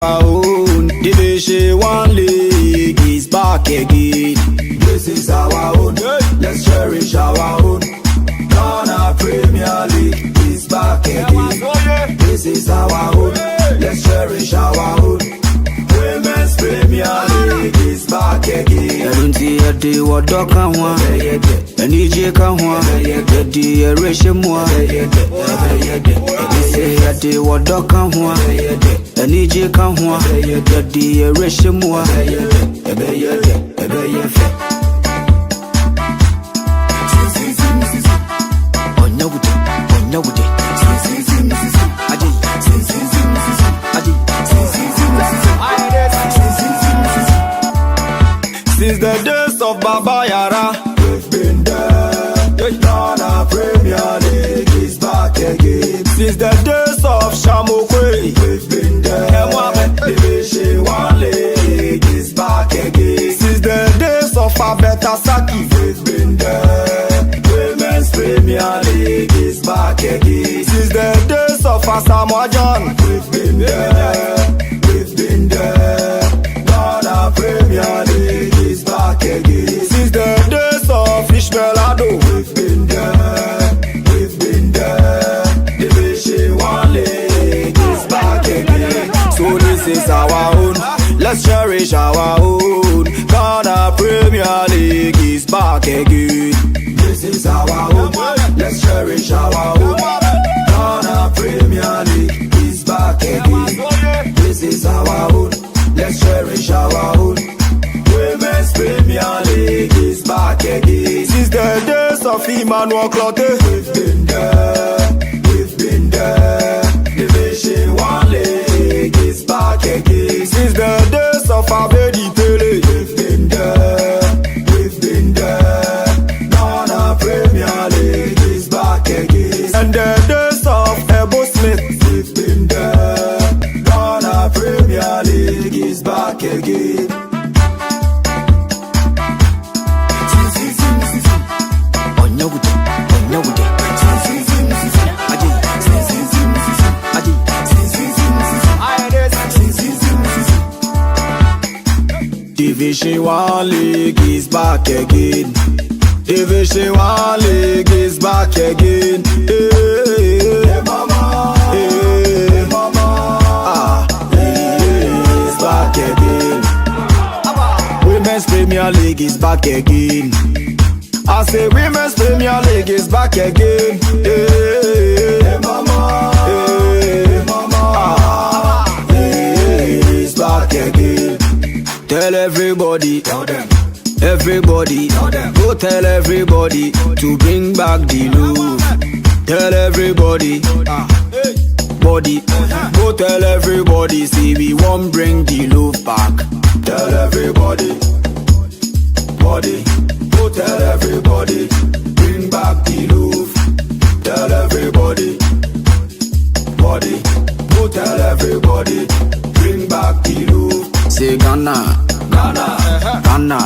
our own. Division 1 league is back again. This is our own. Let's cherish our own. Ghana Premier League is back again. This is our own. Let's cherish our own. Women's Premier League is back again. I don't see a day what dog can want. And EJ can want. The day ration more. Say a day what dog can want. And EJ can want. The day ration more. Since the days of Baba Yara, we've been there. Ghana Premier League is back again. Since the days of Shamokwe, we've been there. Division 1 League is back again. Since the days of Abeta Saki, we've been there. Women's Premier League is back again. Since the days of Asamoah John, we've been there. We've been there. Ghana Premier League is back again. Since the days of Ishmael Ado, we've been there. We've been there. Division 1 League is back again. So this is our own. Let's cherish our own. Ghana Premier League is back again. This is our own. Let's cherish our own. Ghana Premier League is back again. This is our own. Let's cherish our own. Women's Premier League is back again. Since the days of Emmanuel Clotte, we've been there. We've been there. Division 1 League is back again. Since the days of Abedi Pele, we've been there. We've been there. Ghana Premier League is back again. And the days of Ebo Smith, we've been there. Ghana Premier League is back again. Division 1 League is back again. Division 1 League is back again. Hey, mama. Hey, mama. It's back again. Women's Premier League is back again. I say Women's Premier League is back again. Hey, mama. Hey, mama. It's back again. Tell everybody, tell them. Everybody, tell them. Go tell everybody to bring back the Louvre. Tell everybody, body. Go tell everybody, see we won't bring the Louvre back. Tell everybody, body. Go tell everybody, bring back the Louvre. Tell everybody, body. Go tell everybody, bring back the Louvre. Say Ghana, Ghana, Ghana,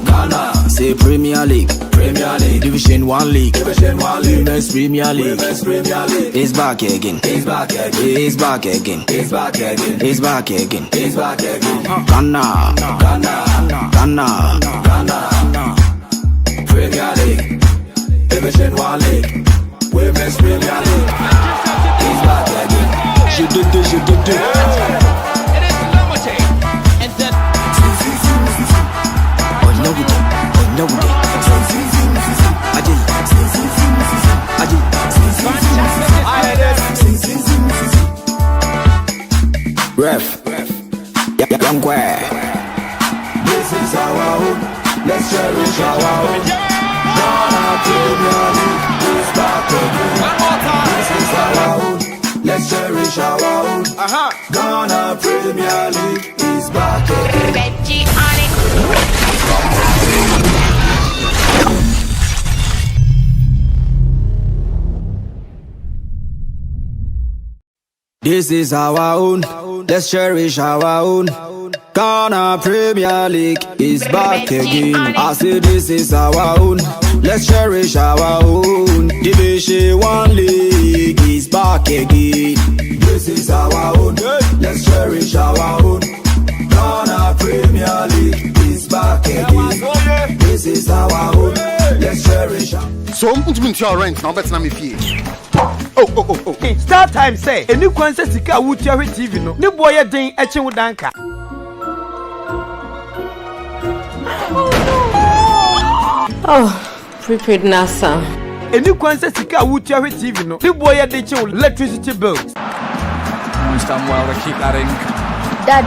Ghana. Say Premier League, Premier League. Division 1 League, Division 1 League. Women's Premier League, Women's Premier League. It's back again, it's back again, it's back again, it's back again, it's back again, it's back again. Ghana, Ghana, Ghana, Ghana. Premier League, Division 1 League, Women's Premier League. It's back again. Je did it. Ref, young boy. This is our own. Let's cherish our own. Ghana Premier League is back again. One more time. This is our own. Let's cherish our own. Ghana Premier League is back again. Reggie on it. This is our own. Let's cherish our own. Ghana Premier League is back again. I say this is our own. Let's cherish our own. Division 1 League is back again. This is our own. Let's cherish our own. Ghana Premier League is back again. This is our own. Let's cherish our own. So I'm going to your rent now. Better not me fee. Oh. Start time say. Any kwanse sika wuti ahwe TV no. Ne boy den eche wudanka. Oh, prepaid NASA. Any kwanse sika wuti ahwe TV no. Ne boy den eche electricity bills. He's done well to keep that in. Dad,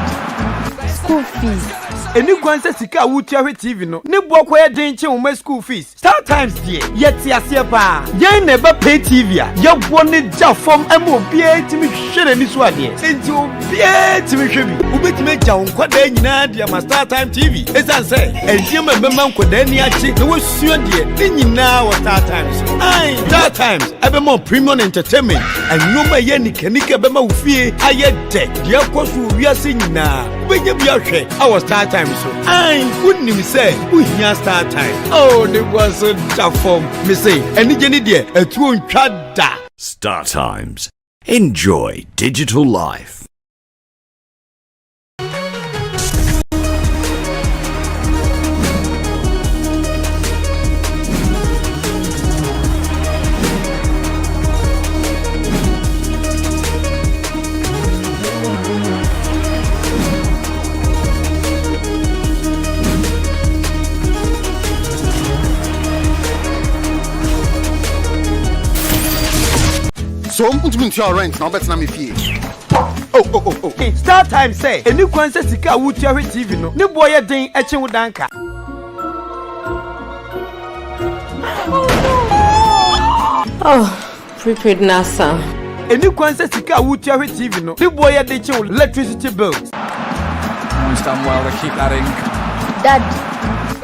school fees. Any kwanse sika wuti ahwe TV no. Ne boy kwa den eche wo school fees. Start times die. Yet asie pa. Yen never pay TV a. Ye woni ja form emo bia timi hwere ni so ade. Enti obia timi hwebi. Ubetime ja nkwada nyina dia ma Start Time TV. Esan say, entie mema nkwada ni achi. Na wosuo de ni nyina wo Start Times. Ai, Start Times ebe more premium entertainment. Anwoma ye nikanika be ma wofie aye de. Dia kwaso wiase nyina. Ubenya bia hwe our Start Time so. Ai, wunnim say, uhia Start Time. Oh, ne was so form. Me say, any jenny dear, a true chada. Start Times. Enjoy digital life. So I'm going to your rent now. Better not me fee. Oh. Start time say. Any kwanse sika wuti ahwe TV no. Ne boy den eche wudanka. Oh, prepaid NASA. Any kwanse sika wuti ahwe TV no. Ne boy den eche electricity bills. He's done well to keep that in. Dad,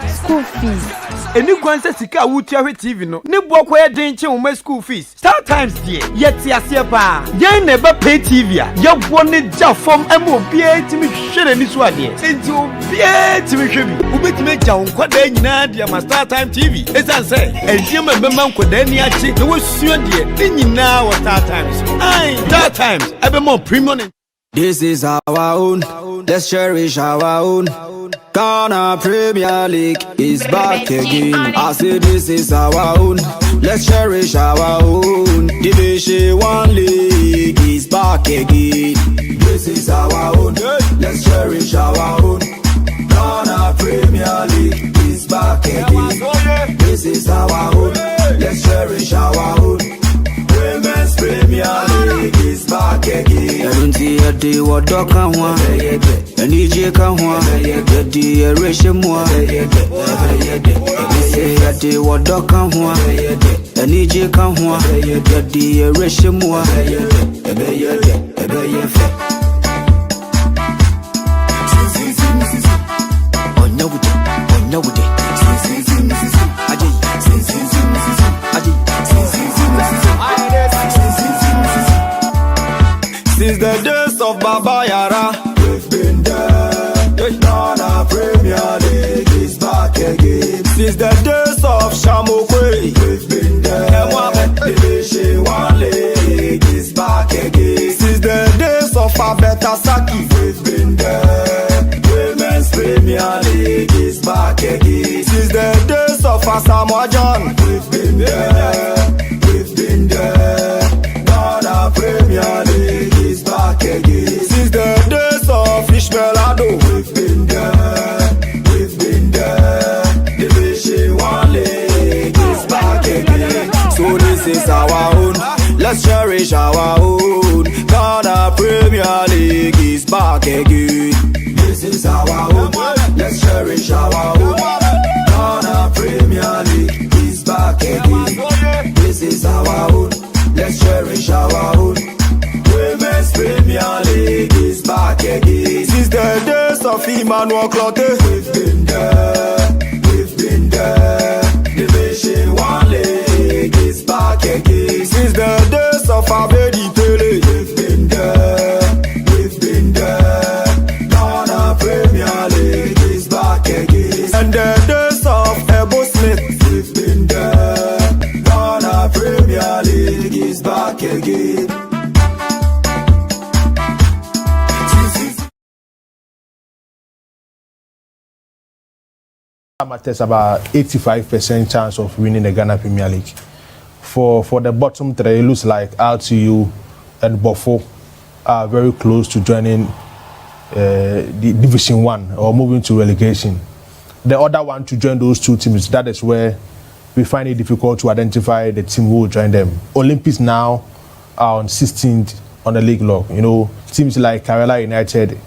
school fees. Any kwanse sika wuti ahwe TV no. Ne boy kwa den eche wo school fees. Start times die. Yet asie pa. Yen never pay TV a. Ye woni ja form emo bia timi hwere ni so ade. Enti obia timi hwebi. Ubetime ja nkwada nyina dia ma Start Time TV. Esan say, entie mema nkwada ni achi. Na wosuo de ni nyina wo Start Times. Ai, Start Times ebe more premium. This is our own. Let's cherish our own. Ghana Premier League is back again. I say this is our own. Let's cherish our own. Division 1 League is back again. This is our own. Let's cherish our own. Ghana Premier League is back again. This is our own. Let's cherish our own. Women's Premier League is back again. Every day what dog can want, and EJ can want, the eration more. Say a day what dog can want, and EJ can want, the eration more. Since the days of Baba Yara, we've been there. Ghana Premier League is back again. Since the days of Shamokwe, we've been there. Division 1 League is back again. Since the days of Abeta Saki, we've been there. Women's Premier League is back again. Since the days of Asamoah John, we've been there. We've been there. Ghana Premier League is back again. Since the days of Ishmaelado, we've been there. We've been there. Division 1 League is back again. So this is our own. Let's cherish our own. Ghana Premier League is back again. This is our own. Let's cherish our own. Ghana Premier League is back again. This is our own. Let's cherish our own. Women's Premier League is back again. Since the days of Emmanuel Clotte, we've been there. We've been there. Division 1 League is back again. Since the days of Abedi Tele, we've been there. We've been there. Ghana Premier There's about 85% chance of winning the Ghana Premier League. For the bottom three, it looks like RTU and Bofo are very close to joining the Division 1 or moving to relegation. The other one to join those two teams, that is where we find it difficult to identify the team who will join them. Olympics now are on 16th on the league log. You know, teams like Kerala United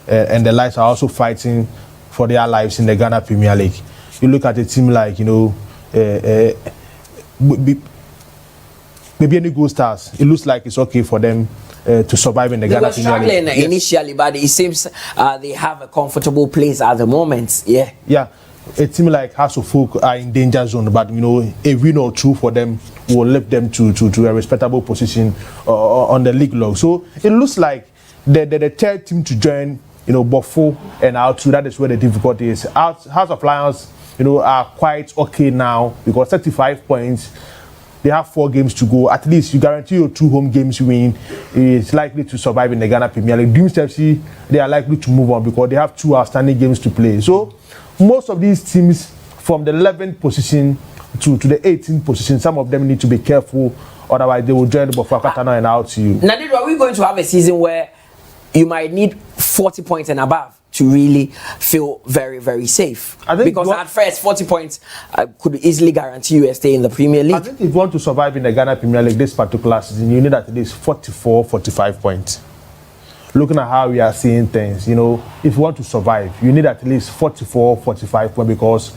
and the likes are also fighting for their lives in the Ghana Premier League. You look at a team like, you know, maybe any Gold Stars, it looks like it's okay for them to survive in the Ghana Premier League. They were struggling initially, but it seems they have a comfortable place at the moment. Yeah. Yeah. A team like House of Folk are in danger zone, but you know, a win or two for them will lift them to a respectable position on the league log. So it looks like the third team to join, you know, Bofo and R2, that is where the difficulty is. House of Lions, you know, are quite okay now because 35 points. They have 4 games to go. At least you guarantee your 2 home games win. It's likely to survive in the Ghana Premier League. Dreams FC, they are likely to move on because they have 2 outstanding games to play. So most of these teams from the 11th position to the 18th position, some of them need to be careful, otherwise they will join the Bofo Akatana and out to you. Nadine, are we going to have a season where you might need 40 points and above to really feel very, very safe? I think because at first 40 points could easily guarantee you a stay in the Premier League. I think if you want to survive in the Ghana Premier League this particular season, you need at least 44, 45 points. Looking at how we are seeing things, you know, if you want to survive, you need at least 44, 45 points because,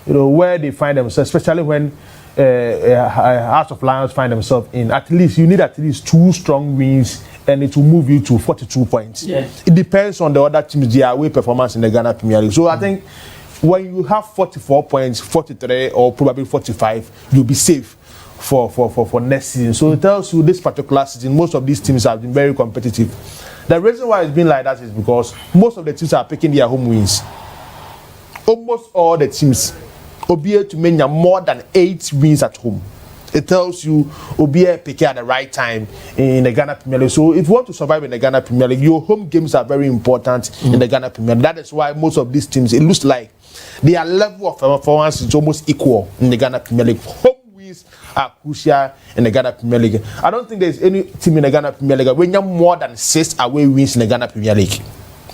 you know, where they find themselves, especially when House of Lions find themselves in, at least you need at least 2 strong wins and it will move you to 42 points. Yeah. It depends on the other teams, their away performance in the Ghana Premier League. So I think when you have 44 points, 43 or probably 45, you'll be safe for next season. So it tells you this particular season, most of these teams have been very competitive. The reason why it's been like that is because most of the teams are picking their home wins. Almost all the teams will be able to make more than 8 wins at home. It tells you will be able to pick at the right time in the Ghana Premier League. So if you want to survive in the Ghana Premier League, your home games are very important in the Ghana Premier League. That is why most of these teams, it looks like their level of performance is almost equal in the Ghana Premier League. Home wins are crucial in the Ghana Premier League. I don't think there's any team in the Ghana Premier League when you have more than 6 away wins in the Ghana Premier League.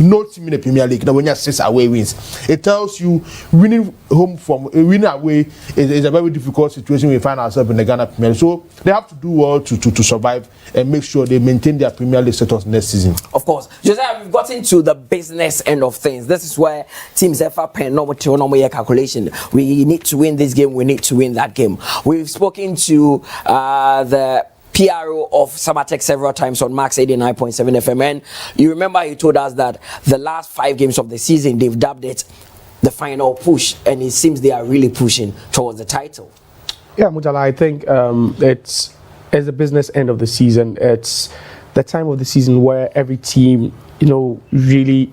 No team in the Premier League, when you have 6 away wins. It tells you winning winning away is a very difficult situation we find ourselves in the Ghana Premier League. So they have to do well to survive and make sure they maintain their Premier League status next season. Of course. Josiah, we've gotten to the business end of things. This is where teams have a normal calculation. We need to win this game, we need to win that game. We've spoken to the PRO of Samatex several times on Max 89.7 FM, and you remember he told us that the last 5 games of the season they've dubbed it the final push, and it seems they are really pushing towards the title. Yeah, Mujala, I think it's the business end of the season. It's the time of the season where every team, you know, really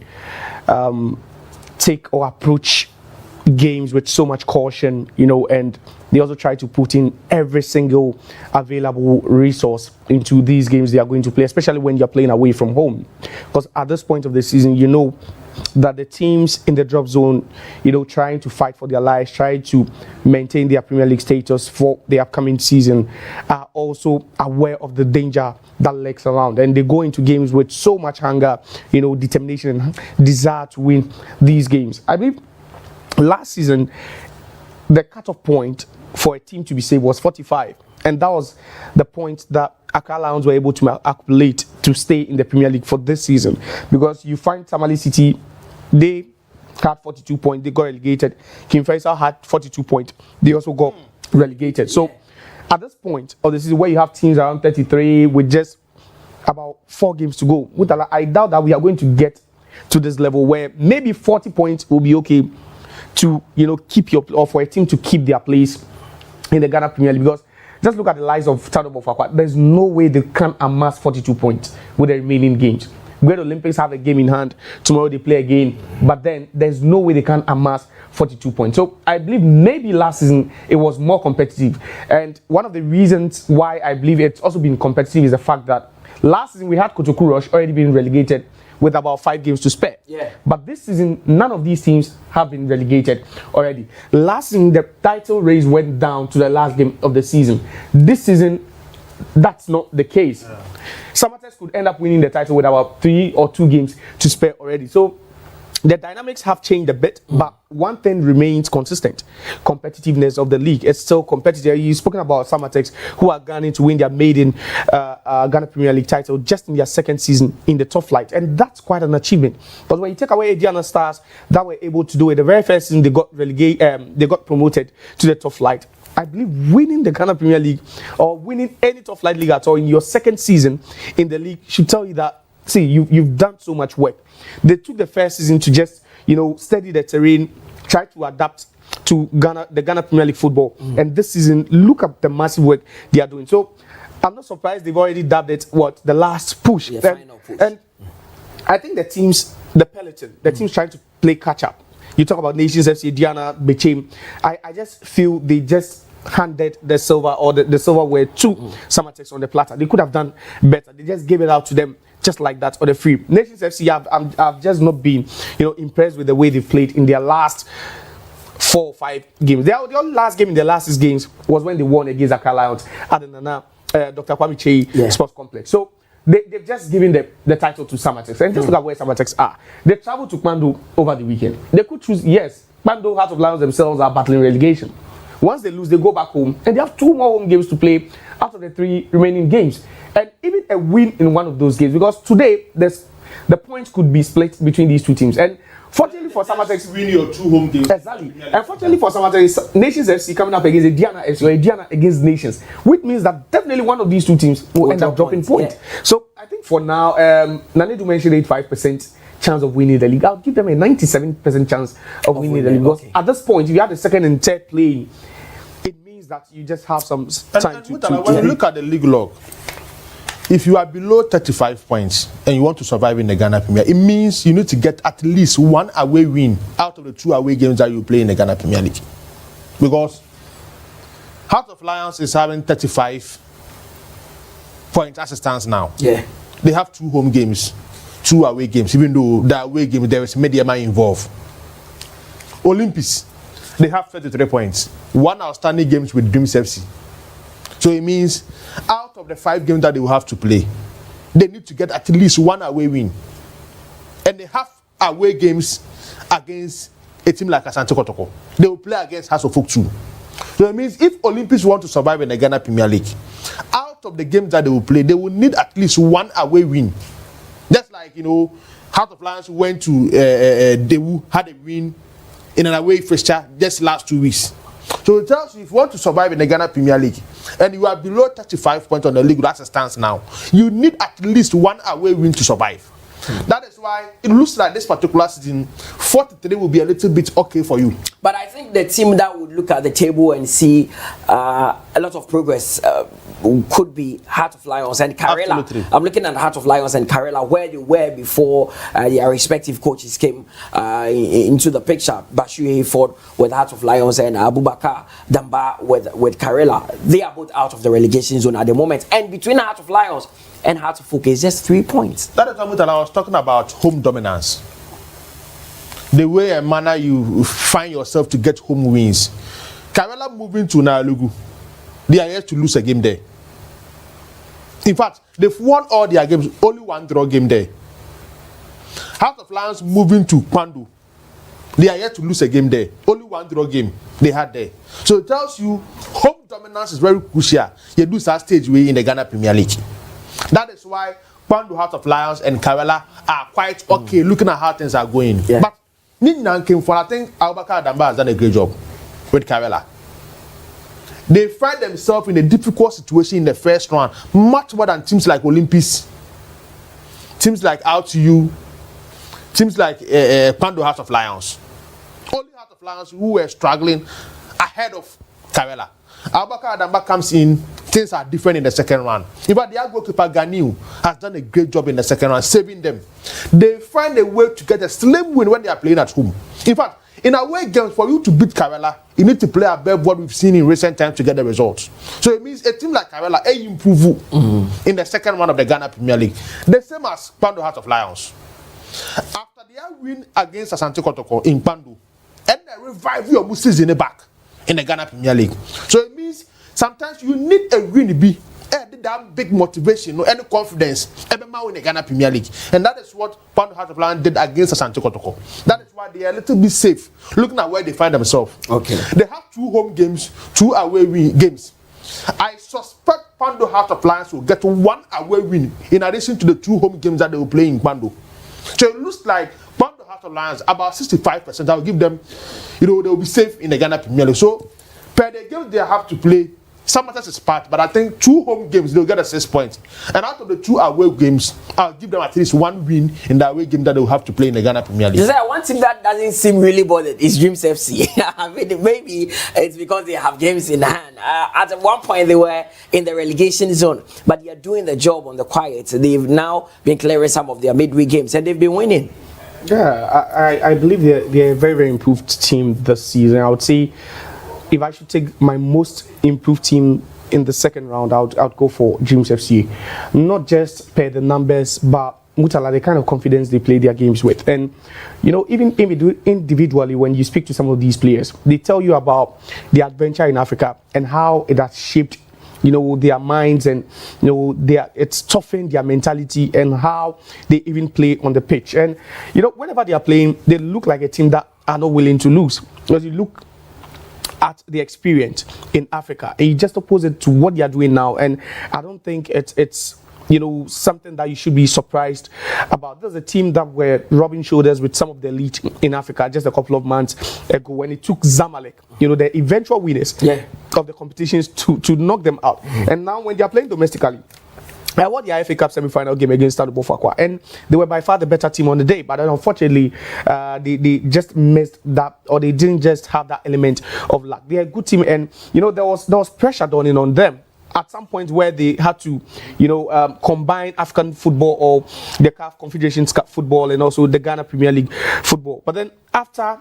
take or approach games with so much caution, you know, and they also try to put in every single available resource into these games they are going to play, especially when you're playing away from home. Because at this point of the season, you know that the teams in the drop zone, you know, trying to fight for their lives, trying to maintain their Premier League status for the upcoming season, are also aware of the danger that lurks around. And they go into games with so much hunger, you know, determination and desire to win these games. I believe last season, the cutoff point for a team to be safe was 45, and that was the point that Accra Lions were able to accumulate to stay in the Premier League for this season. Because you find Tamale City, they had 42 points, they got relegated. King Faisal had 42 points, they also got relegated. So at this point of the season where you have teams around 33 with just about 4 games to go, I doubt that we are going to get to this level where maybe 40 points will be okay to, you know, keep your, or for a team to keep their place in the Ghana Premier League. Because just look at the likes of Tado Bofakwa. There's no way they can amass 42 points with the remaining games. Great Olympics have a game in hand. Tomorrow they play again. But then there's no way they can amass 42 points. So I believe maybe last season it was more competitive. And one of the reasons why I believe it's also been competitive is the fact that last season we had Kotoku Rush already being relegated with about 5 games to spare. Yeah. But this season, none of these teams have been relegated already. Last season, the title race went down to the last game of the season. This season, that's not the case. Samatex could end up winning the title with about 3 or 2 games to spare already. So the dynamics have changed a bit, but one thing remains consistent: competitiveness of the league. It's still competitive. You've spoken about Samatex, who are gunning to win their maiden Ghana Premier League title just in their second season in the top flight, and that's quite an achievement. But when you take away Aduana Stars that were able to do it, the very first season they got promoted to the top flight. I believe winning the Ghana Premier League or winning any top flight league at all in your second season in the league should tell you that, see, you've done so much work. They took the first season to just, study the terrain, try to adapt to the Ghana Premier League football. And this season, look at the massive work they are doing. So I'm not surprised they've already dubbed it the last push. The final push. And I think the teams trying to play catch up. You talk about Nations FC, Diana, Bechem. I just feel they just handed the silver or the silverware to Samatex on the platter. They could have done better. They just gave it out to them just like that on the free. Nations FC, I've just not been impressed with the way they played in their last 4 or 5 games. Their last game in their last 6 games was when they won against Accra Lions at the Dr. Kwame Chey Sports Complex. So they've just given the title to Samatex. And just look at where Samatex are. They traveled to Kmando over the weekend. They could choose, yes, Kmando, Heart of Lions themselves are battling relegation. Once they lose, they go back home, and they have 2 more home games to play out of the 3 remaining games. And even a win in one of those games, because today the points could be split between these 2 teams. And fortunately for Samatex, win your 2 home games. Exactly. And fortunately for Samatex, Nations FC coming up against Diana FC or Diana against Nations, which means that definitely one of these 2 teams will end up dropping points. Yeah. So I think for now, Nanedu mentioned 85% chance of winning the league. I'll give them a 97% chance of winning the league. Because at this point, if you have the second and third playing, it means that you just have some time to when you look at the league log, if you are below 35 points and you want to survive in the Ghana Premier, it means you need to get at least 1 away win out of the 2 away games that you play in the Ghana Premier League. Because Heart of Lions is having 35 points as it stands now. Yeah. They have 2 home games, 2 away games, even though the away game there is Mediama involved. Olympics, they have 33 points, 1 outstanding games with Dreams FC. So it means out of the 5 games that they will have to play, they need to get at least 1 away win. And they have away games against a team like Asante Kotoko. They will play against House of Folk too. So it means if Olympics want to survive in the Ghana Premier League, out of the games that they will play, they will need at least 1 away win. Just like, Heart of Lions went to Dewu, had a win in an away fixture just last 2 weeks. So it tells you if you want to survive in the Ghana Premier League and you are below 35 points on the league as it stands now, you need at least 1 away win to survive. That is why it looks like this particular season 43 will be a little bit okay for you. But I think the team that would look at the table and see a lot of progress could be Heart of Lions and Karela. Absolutely. I'm looking at Heart of Lions and Karela, where they were before their respective coaches came into the picture. Bashu Hayford with Heart of Lions and Abubakar Damba with Karela. They are both out of the relegation zone at the moment. And between Heart of Lions and Heart of Folk is just 3 points. That is something that I was talking about, home dominance. The way and manner you find yourself to get home wins. Karela moving to Nalugu, they are yet to lose a game there. In fact, they've won all their games, only 1 draw game there. House of Lions moving to Kmando, they are yet to lose a game there, only 1 draw game they had there. So it tells you home dominance is very crucial. You do that stage way in the Ghana Premier League. That is why Kmando, Heart of Lions and Karela are quite okay looking at how things are going. Yeah. But Nina came for, I think Abubakar Damba has done a great job with Karela. They find themselves in a difficult situation in the first round, much more than teams like Olympics, teams like RTU, teams like Kmando, Heart of Lions. Only Heart of Lions who were struggling ahead of Karela. Abubakar Adamba comes in, things are different in the second round. In fact, their goalkeeper Ganiu has done a great job in the second round, saving them. They find a way to get a slim win when they are playing at home. In fact, in away games, for you to beat Karela, you need to play above what we've seen in recent times to get the results. So it means a team like Karela, improve in the second round of the Ghana Premier League. The same as Kmando, Heart of Lions. After their win against Asante Kotoko in Pando, and they revive your season back in the Ghana Premier League. So it means sometimes you need a win be that big motivation, no any confidence, in the Ghana Premier League. And that is what Pando Heart of Lion did against Asante Kotoko. That is why they are a little bit safe, looking at where they find themselves. Okay. They have 2 home games, 2 away games. I suspect Pando Heart of Lions will get 1 away win in addition to the 2 home games that they will play in Pando. So it looks like Pando Heart of Lions, about 65%, I will give them, they will be safe in the Ghana Premier League. So per the games they have to play, some matters is part, but I think 2 home games they'll get a 6 points. And out of the 2 away games, I'll give them at least 1 win in the away game that they'll have to play in the Ghana Premier League. You say one team that doesn't seem really bothered is Dreams FC. I mean, maybe it's because they have games in hand. At one point they were in the relegation zone, but they are doing the job on the quiet. They've now been clearing some of their midweek games and they've been winning. Yeah, I believe they're a very, very improved team this season. I would say, if I should take my most improved team in the second round, I would go for Dreams FC. Not just per the numbers, but Mutala, the kind of confidence they play their games with. And, even individually, when you speak to some of these players, they tell you about the adventure in Africa and how it has shaped, their minds and, it's toughened their mentality and how they even play on the pitch. And, whenever they are playing, they look like a team that are not willing to lose. Because you look at the experience in Africa, and you just oppose it to what they are doing now, and I don't think it's something that you should be surprised about. There's a team that were rubbing shoulders with some of the elite in Africa just a couple of months ago when it took Zamalek, the eventual winners of the competitions to knock them out. And now when they are playing domestically, I won the FA Cup semi-final game against Stade Bofakwa, and they were by far the better team on the day. But then unfortunately, they just missed that, or they didn't just have that element of luck. They're a good team, and there was pressure dawning on them at some point where they had to, combine African football or the CAF Confederations Cup football and also the Ghana Premier League football. But then after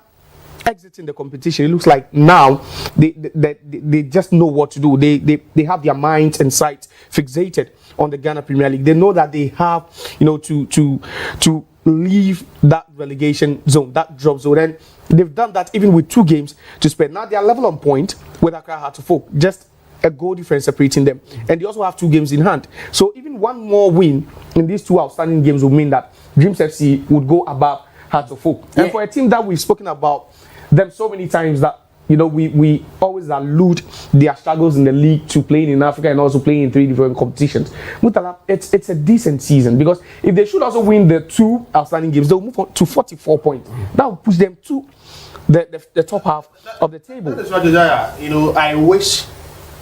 exiting the competition, it looks like now they just know what to do. They have their minds and sights fixated on the Ghana Premier League. They know that they have, to leave that relegation zone, that drop zone, and they've done that even with 2 games to spend. Now they are level on point with Accra Hearts of Oak, just a goal difference separating them, and they also have 2 games in hand. So even 1 more win in these 2 outstanding games would mean that Dreams FC would go above Hearts of Oak. And for a team that we've spoken about them so many times that we always allude their struggles in the league to playing in Africa and also playing in 3 different competitions. Mutala, it's a decent season, because if they should also win the 2 outstanding games, they'll move on to 44 points. That will push them to the top half of the table. That is what desire. I wish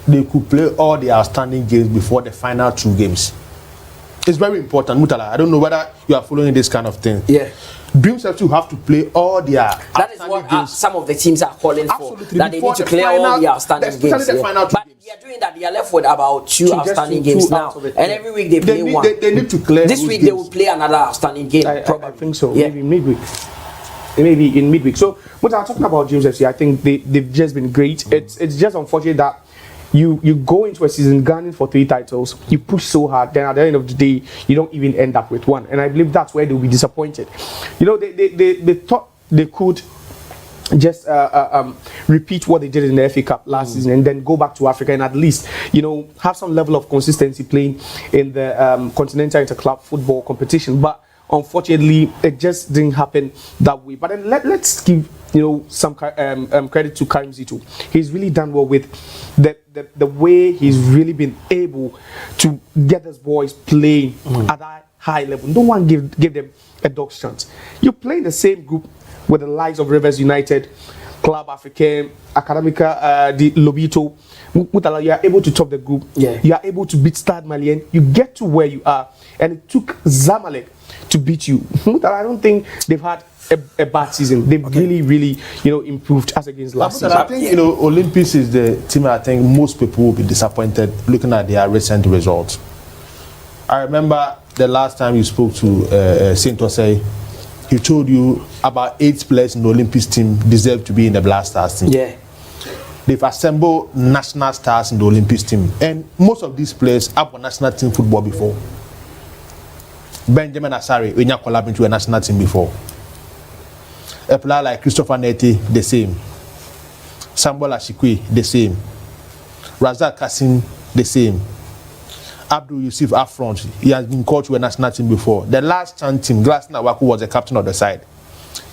they could play all the outstanding games before the final 2 games. It's very important, Mutala. I don't know whether you are following this kind of thing. Yeah. Dreams have to play all their that is what some of the teams are calling for. Absolutely. That they need to clear all the outstanding games. The final 2 but games. they are doing that. They are left with about 2 outstanding games now, and every week they play 1. They need to clear. This week they will play another outstanding game. I think so. Yeah. Maybe midweek. Maybe in midweek. So, but I'm talking about Dreams FC. I think they've just been great. It's just unfortunate that you go into a season gunning for 3 titles, you push so hard, then at the end of the day you don't even end up with 1, and I believe that's where they'll be disappointed. They thought they could just repeat what they did in the FA Cup last season and then go back to Africa and at least have some level of consistency playing in the Continental Interclub football competition, but unfortunately it just didn't happen that way. But then let's give some credit to Karim Zito. He's really done well with the way he's really been able to get his boys playing at that high level. No one give them a dog's chance. You play in the same group with the likes of Rivers United, Club Africain, Academica, the Lobito. Mutala, you are able to top the group. Yeah. You are able to beat Stade Malien. You get to where you are, and it took Zamalek to beat you. Mutala, I don't think they've had a bad season. They've really improved as against last season. I think Olympics is the team I think most people will be disappointed looking at their recent results. I remember the last time you spoke to Saint Osei, he told you about 8 players in the Olympics team deserve to be in the Black Stars team. Yeah. They've assembled national stars in the Olympics team, and most of these players have won national team football before. Benjamin Asare, when you collab into a national team before. A player like Christopher Neti, the same. Samuel Ashikwe, the same. Razak Kassim, the same. Abdul Yusuf up front, he has been called to a national team before. The last chance team, Glasner Waku was the captain of the side.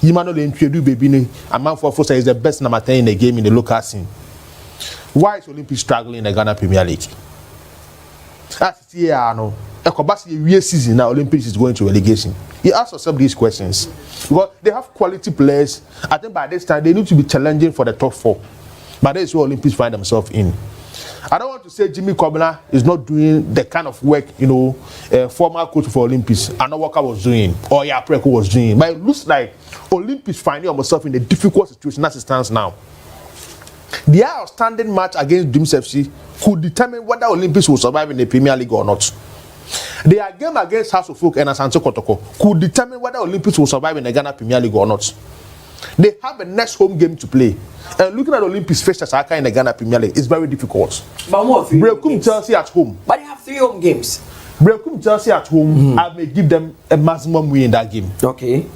Yimano Lentuedu Bebini, a man for Foster is the best number 10 in the game in the local scene. Why is Olympics struggling in the Ghana Premier League? That's the year, no. A season now, Olympics is going to relegation. You ask yourself these questions. Because they have quality players. I think by this time, they need to be challenging for the top 4. But that is where Olympics find themselves in. I don't want to say Jimmy Kobler is not doing the kind of work, former coach for Olympics, Anna Walker was doing, or Yapreko was doing. But it looks like Olympics finding themselves in a difficult situation as it stands now. Their outstanding match against Dreams FC could determine whether Olympics will survive in the Premier League or not. Their game against House of Folk and Asante Kotoko could determine whether Olympics will survive in the Ghana Premier League or not. They have a next home game to play. And looking at Olympics face Asaka in the Ghana Premier League is very difficult. But what? Brekum Chelsea at home. But they have 3 home games. Brekum Chelsea at home, I may give them a maximum win in that game. Okay.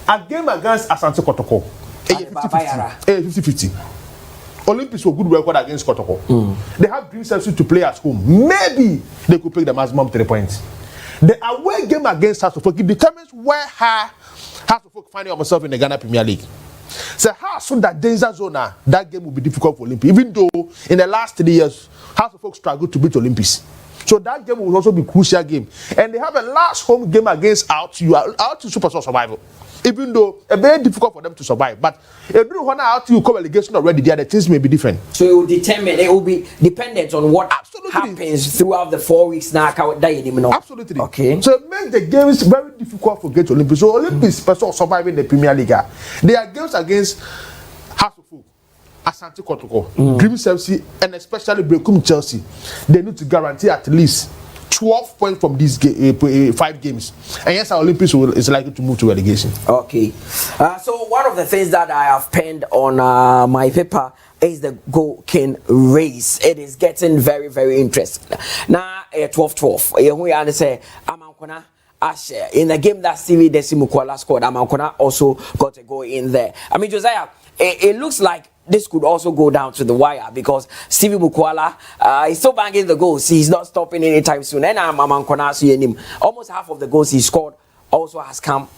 A game against Asante Kotoko, 50-50. Olympics were good record against Kotoko. They have Dreams FC to play at home. Maybe they could pick the maximum 3 points. The away game against House of Folk, it determines where House of Folk finding themselves in the Ghana Premier League. So how soon that danger zone, that game will be difficult for Olympics. Even though in the last 3 years, House of Folk struggled to beat Olympics. So that game will also be a crucial game. And they have a last home game against out to Super Survival. Even though it's very difficult for them to survive. But if you want out to come relegation already, the other things may be different. So it will determine, it will be dependent on what happens throughout the 4 weeks now. Absolutely. Okay. So it makes the games very difficult for Great Olympics. So Olympics special surviving the Premier League. They are games against House of Folk, Asante Kotoko, Dreams FC, and especially Brekum Chelsea. They need to guarantee at least 12 points from these 5 games. And yes, our Olympics is likely to move to relegation. Okay. So one of the things that I have penned on my paper is the goal king race. It is getting very, very interesting. Now, 12-12. We understand. In the game that Stevie Desimukwala scored, Amankona also got a goal in there. I mean, Josiah, it looks like this could also go down to the wire because Stevie Mukwala is still banging the goals. He's not stopping anytime soon. And almost half of the goals he scored also has come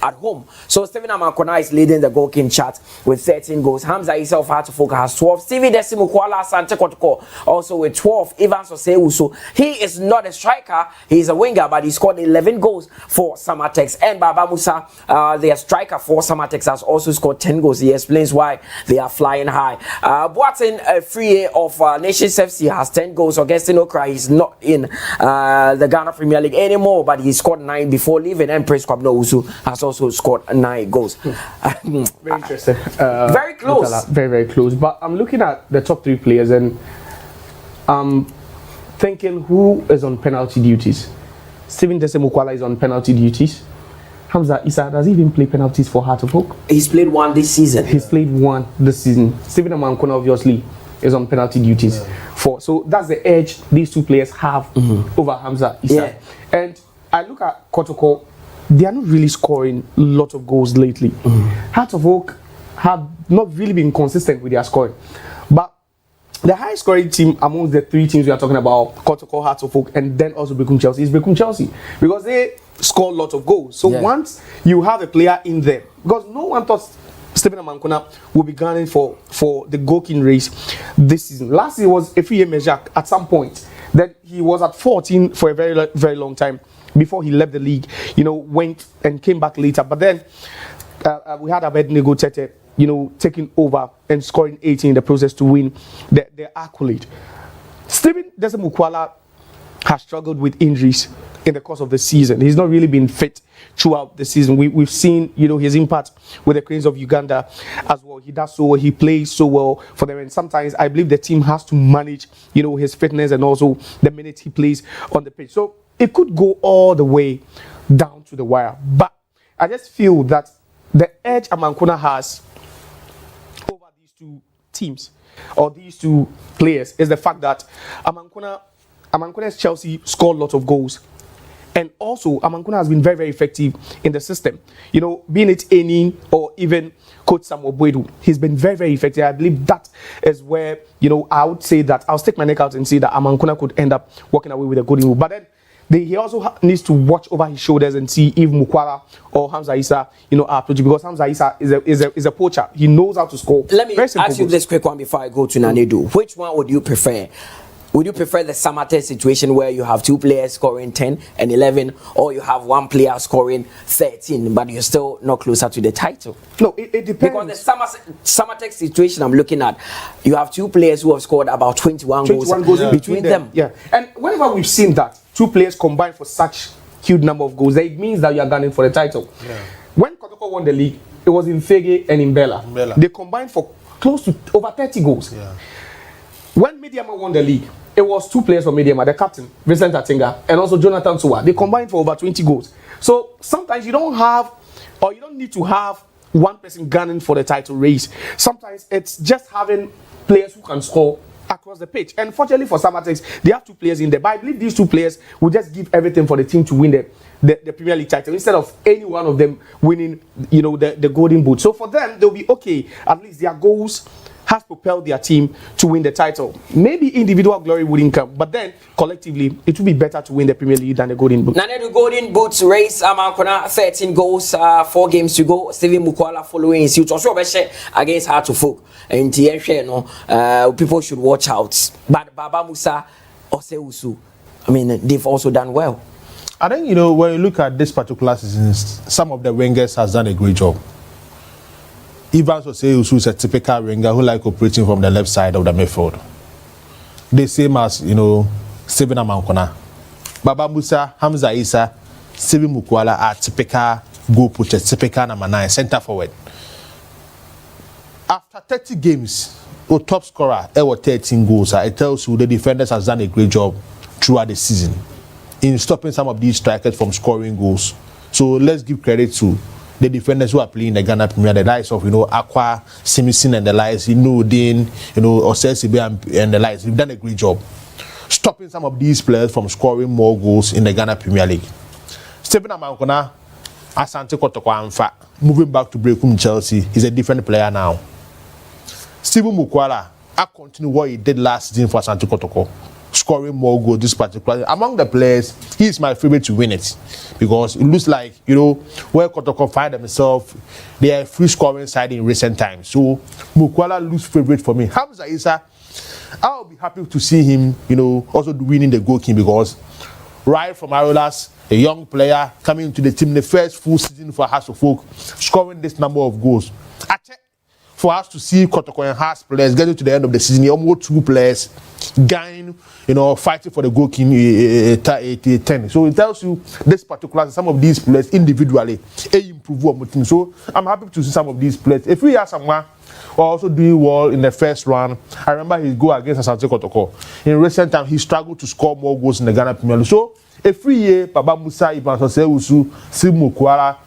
at home. So Stephen Amankona is leading the goal king chart with 13 goals. Hamza himself had to focus has 12. Stevie Desimukwala Sante Kotoko also with 12. Evans Oseuso, he is not a striker, he's a winger, but he scored 11 goals for Samatex. And Baba Musa, their striker for Samatex, has also scored 10 goals. He explains why they are flying high. Boateng Free of Nations FC has 10 goals. Augustine Okra is not in the Ghana Premier League anymore, but he scored 9 before leaving. And Prince Kwabena Usu has also scored 9 goals. Very interesting. Very close. Very, very close. But I'm looking at the top 3 players and I'm thinking who is on penalty duties. Stephen Desimukwala is on penalty duties. Hamza Issa, does he even play penalties for Heart of Oak? He's played 1 this season. He's played 1 this season. Stephen Amankona obviously is on penalty duties. So that's the edge these 2 players have over Hamza Issa. And I look at Kotoko. They are not really scoring a lot of goals lately. Heart of Oak have not really been consistent with their scoring. But the highest scoring team amongst the 3 teams we are talking about, Kotoko, Heart of Oak, and then also Brekum Chelsea, is Brekum Chelsea. Because they score a lot of goals. So once you have a player in there, because no one thought Stephen Amankona will be gunning for the goal king race this season. Last year was a 3-year measure at some point. Then he was at 14 for a very, very long time. Before he left the league, went and came back later. But then we had Abednego Tete, taking over and scoring 18 in the process to win the accolade. Stephen Desimukwala has struggled with injuries in the course of the season. He's not really been fit throughout the season. We've seen, his impact with the Cranes of Uganda as well. He does so well. He plays so well for them. And sometimes I believe the team has to manage, his fitness and also the minutes he plays on the pitch. So it could go all the way down to the wire. But I just feel that the edge Amankona has over these 2 teams or these 2 players is the fact that Amankona's Chelsea scored a lot of goals. And also, Amankuna has been very, very effective in the system. You know, being it Eni or even Coach Samuel Boedu, he's been very, very effective. I believe that is where, you know, I would say that I'll stick my neck out and say that Amankuna could end up walking away with a golden boot. But then he also needs to watch over his shoulders and see if Mukwala or Hamza Issa, you know, are approaching, because Hamza Issa is a poacher. He knows how to score. Let me ask you this quick one before I go to Nanedu. Which one would you prefer? Would you prefer the Samate situation where you have two players scoring 10 and 11, or you have one player scoring 13, but you're still not closer to the title? No, it depends. Because the Samate situation I'm looking at, you have two players who have scored about 21 goals between them. Yeah, and whenever we've seen that, two players combined for such huge number of goals, it means that you are gunning for the title. Yeah. When Kotoko won the league, it was in Fege and in Bella. They combined for close to over 30 goals. Yeah. When Mediama won the league, it was two players from Mediama, the captain, Vincent Atinga, and also Jonathan Suwa. They combined for over 20 goals. So sometimes you don't have, or you don't need to have one person gunning for the title race. Sometimes it's just having players who can score across the pitch. And fortunately for Samatex, they have two players in there. But I believe these two players will just give everything for the team to win the Premier League title, instead of any one of them winning, you know, the golden boot. So for them, they'll be okay. At least their goals has propelled their team to win the title. Maybe individual glory wouldn't come, but then collectively it would be better to win the Premier League than the golden boot. Nane, the golden boot race, Amankuna 13 goals, 4 games to go. Steven Mukwala following his suit. Also against Heart of Folk. And people should watch out. But Baba Musa, Oseusu, I mean, they've also done well. I think, you know, when you look at this particular season, some of the wingers has done a great job. Evans Oseusu is a typical winger who like operating from the left side of the midfield. The same as, you know, Steven Amankuna. Baba Musa, Hamza Issa, Steven Mukwala are typical goal pushers, typical number 9, centre forward. After 30 games, the top scorer, 13 goals. It tells you the defenders has done a great job throughout the season in stopping some of these strikers from scoring goals. So let's give credit to the defenders who are playing the Ghana Premier, the likes of, you know, Aqua, Simison and the likes, you know, Dean, you know, Osesibe and the likes. They've done a great job stopping some of these players from scoring more goals in the Ghana Premier League. Stephen Amankona, Asante Kotoko Anfa, moving back to Brekum Chelsea, he's a different player now. Steven Mukwala, I continue what he did last season for Asante Kotoko, scoring more goals this particular. Among the players, he is my favorite to win it, because it looks like, you know, where Kotoko find themselves, they are a free scoring side in recent times. So Mukwala looks favorite for me. Hamza Issa, I'll be happy to see him, you know, also winning the goal king, because right from Arolas, a young player coming into the team, the first full season for Hearts of Folk, scoring this number of goals. For us to see Kotoko and Hearts players getting to the end of the season, almost 2 players dying, you know, fighting for the goal king 10. So it tells you this particular, some of these players individually improve on the team. So I'm happy to see some of these players. If we have someone who are also doing well in the first round, I remember his goal against Asante Kotoko. In recent time, he struggled to score more goals in the Ghana Premier League. So every year, Baba Musa, Evans Oseusu, Steven Mukwala,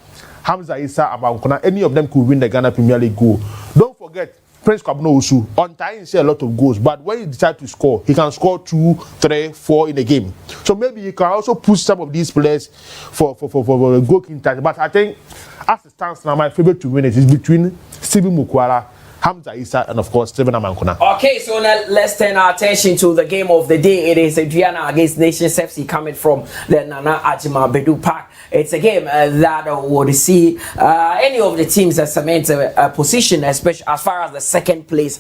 Hamza Issa, Amankona, any of them could win the Ghana Premier League goal. Don't forget, Prince Kwabena Osu, on time he see a lot of goals, but when he decides to score, he can score 2, 3, 4 in a game. So maybe he can also push some of these players for goal king title. But I think, as it stands now, my favorite to win it is between Steven Mukwala, Hamza Issa, and of course Steven Amankona. Okay, so now let's turn our attention to the game of the day. It is Aduana against Nations FC coming from the Nana Ajima Bedu Park. It's a game that would see any of the teams that cement a position, especially as far as the second place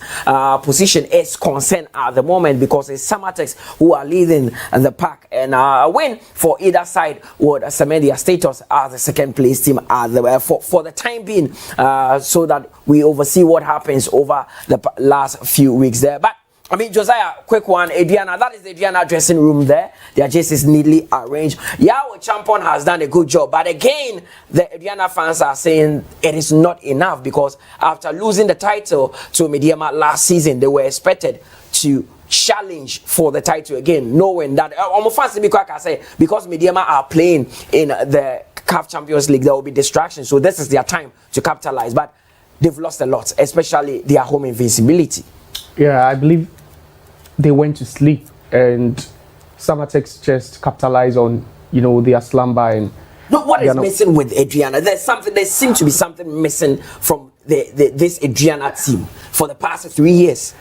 position is concerned at the moment, because it's Samatex who are leading the pack, and a win for either side would cement their status as the second place team for the time being, so that we oversee what happens over the last few weeks there. But I mean, Josiah, quick one, Aduana, that is the Aduana dressing room there. Their jerseys neatly arranged. Yahweh Champon has done a good job, but again, the Aduana fans are saying it is not enough, because after losing the title to Mediama last season, they were expected to challenge for the title again, knowing that because Mediama are playing in the CAF Champions League, there will be distractions, so this is their time to capitalize. But they've lost a lot, especially their home invincibility. Yeah, I believe they went to sleep, and Samatex just capitalized on you know, they are slumbering. No, what is missing with Aduana? There seems to be something missing from this Aduana team for the past 3 years.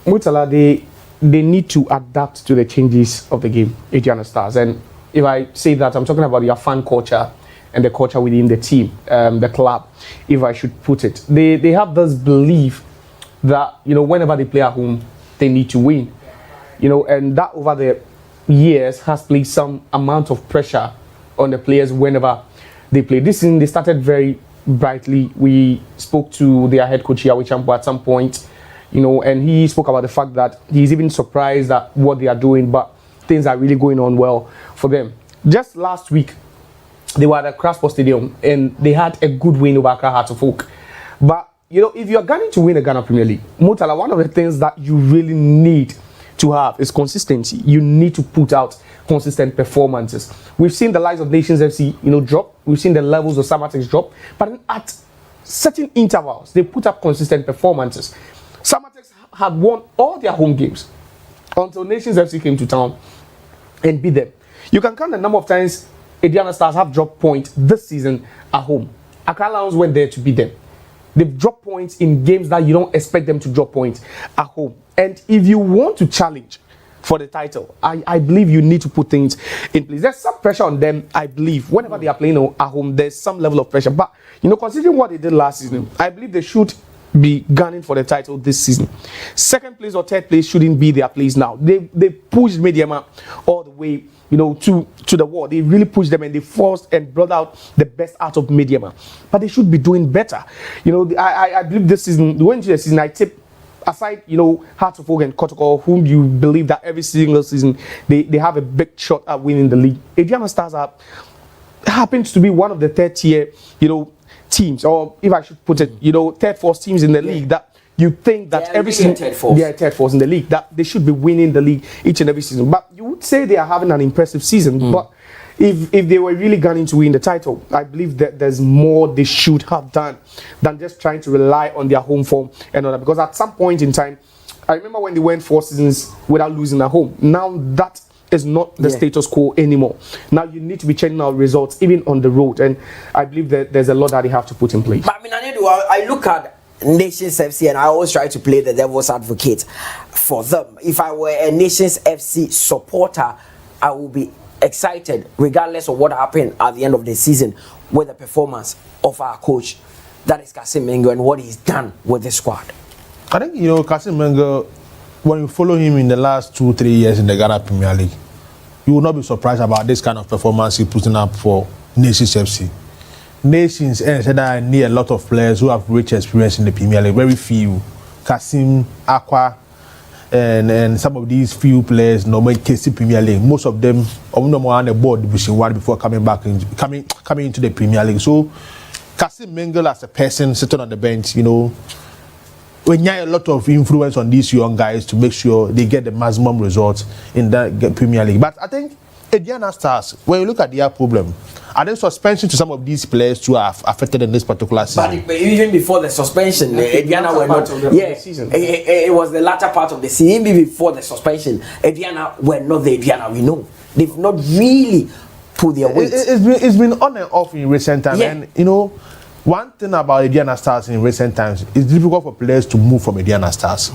Murtala, they need to adapt to the changes of the game, Aduana Stars. And if I say that, I'm talking about their fan culture and the culture within the team, the club, if I should put it. They have this belief that, you know, whenever they play at home, they need to win. You know, and that over the years has placed some amount of pressure on the players whenever they play. This season, they started very brightly. We spoke to their head coach, Yahweh Champo, at some point, you know, and he spoke about the fact that he's even surprised at what they are doing, but things are really going on well for them. Just last week, they were at the Crossport Stadium and they had a good win over Accra Hearts of Oak. But, you know, if you're going to win the Ghana Premier League, Murtala, one of the things that you really need to have is consistency. You need to put out consistent performances. We've seen the likes of Nations FC, you know, drop. We've seen the levels of Samatex drop. But at certain intervals, they put up consistent performances. Samatex had won all their home games until Nations FC came to town and beat them. You can count the number of times Aduana Stars have dropped points this season at home. Accra Lions went there to beat them. They've dropped points in games that you don't expect them to drop points at home. And if you want to challenge for the title, I believe you need to put things in place. There's some pressure on them, I believe. Whenever they are playing at home, there's some level of pressure. But, you know, considering what they did last season, I believe they should be gunning for the title this season. Second place or third place shouldn't be their place now. They pushed Mediama all the way, you know, to the wall. They really pushed them and they forced and brought out the best out of Mediama. But they should be doing better. You know, I believe this season, going into the season, I tip, aside, you know, Hearts of Oak and Kotoko, whom you believe that every single season they have a big shot at winning the league. Aduana Stars happens to be one of the third tier, you know, teams, or if I should put it, you know, third, fourth teams in the league that you think that every season they are third, fourth in the league, that they should be winning the league each and every season. But you would say they are having an impressive season. But if they were really gunning to win the title, I believe that there's more they should have done than just trying to rely on their home form and all that. Because at some point in time, I remember when they went 4 seasons without losing at home. Now that is not the status quo anymore. Now you need to be checking out results even on the road, and I believe that there's a lot that they have to put in place. But I mean, I look at Nations FC and I always try to play the devil's advocate for them. If I were a Nations FC supporter, I would be excited regardless of what happened at the end of the season with the performance of our coach, that is Kasim Mengo, and what he's done with the squad. I think, you know, Kasim Mengo, when you follow him in the last 2-3 years in the Ghana Premier League, you will not be surprised about this kind of performance he's putting up for Nations FC. Nations said that I need a lot of players who have rich experience in the Premier League. Very few. Kasim, Aqua, and some of these few players normally KC Premier League. Most of them are on the board Division 1 before coming into the Premier League. So Kasim Mengo as a person sitting on the bench, you know, we need a lot of influence on these young guys to make sure they get the maximum results in the Premier League. But I think Aduana Stars, when you look at their problem, are there suspension to some of these players who are affected in this particular season? But even before the suspension, Aduana were not. It was the latter part of the season. Even before the suspension, Aduana were not the Aduana we know. They've not really put their weight. It's been on and off in recent times, and you know. One thing about Aduana Stars in recent times, it's difficult for players to move from Aduana Stars.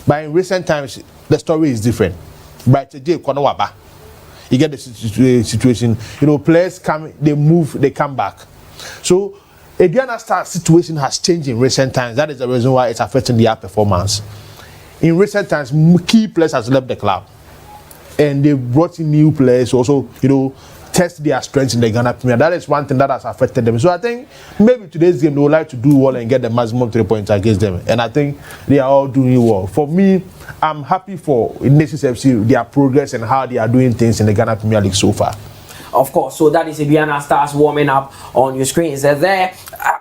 But in recent times, the story is different. But today, you get the situation, you know, players come, they move, they come back. So, Aduana Stars situation has changed in recent times. That is the reason why it's affecting their performance. In recent times, key players has left the club. And they brought in new players also, you know, test their strengths in the Ghana Premier. That is one thing that has affected them. So I think maybe today's game they would like to do well and get the maximum 3 points against them. And I think they are all doing well. For me, I'm happy for Nations FC, their progress and how they are doing things in the Ghana Premier League so far. Of course, so that is Aduana Stars warming up on your screens. There,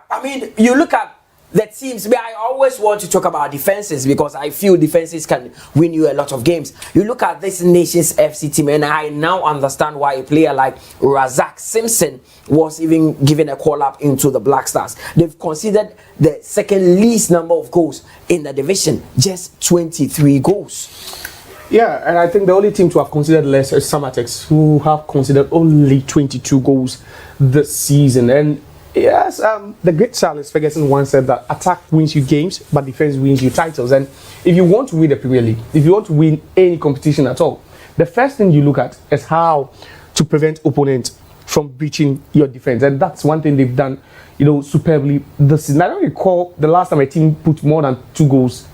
I mean, you look at the teams. I always want to talk about defenses because I feel defenses can win you a lot of games. You look at this Nations FC team, and I now understand why a player like Razak Simpson was even given a call up into the Black Stars. They've conceded the second least number of goals in the division, just 23 goals. Yeah, and I think the only team to have considered less is Samatex, who have considered only 22 goals this season. And yes, the great Sir Alex Ferguson once said that attack wins you games, but defense wins you titles. And if you want to win the Premier League, if you want to win any competition at all, the first thing you look at is how to prevent opponents from breaching your defense. And that's one thing they've done, superbly this season. I don't recall the last time a team put more than 2 goals,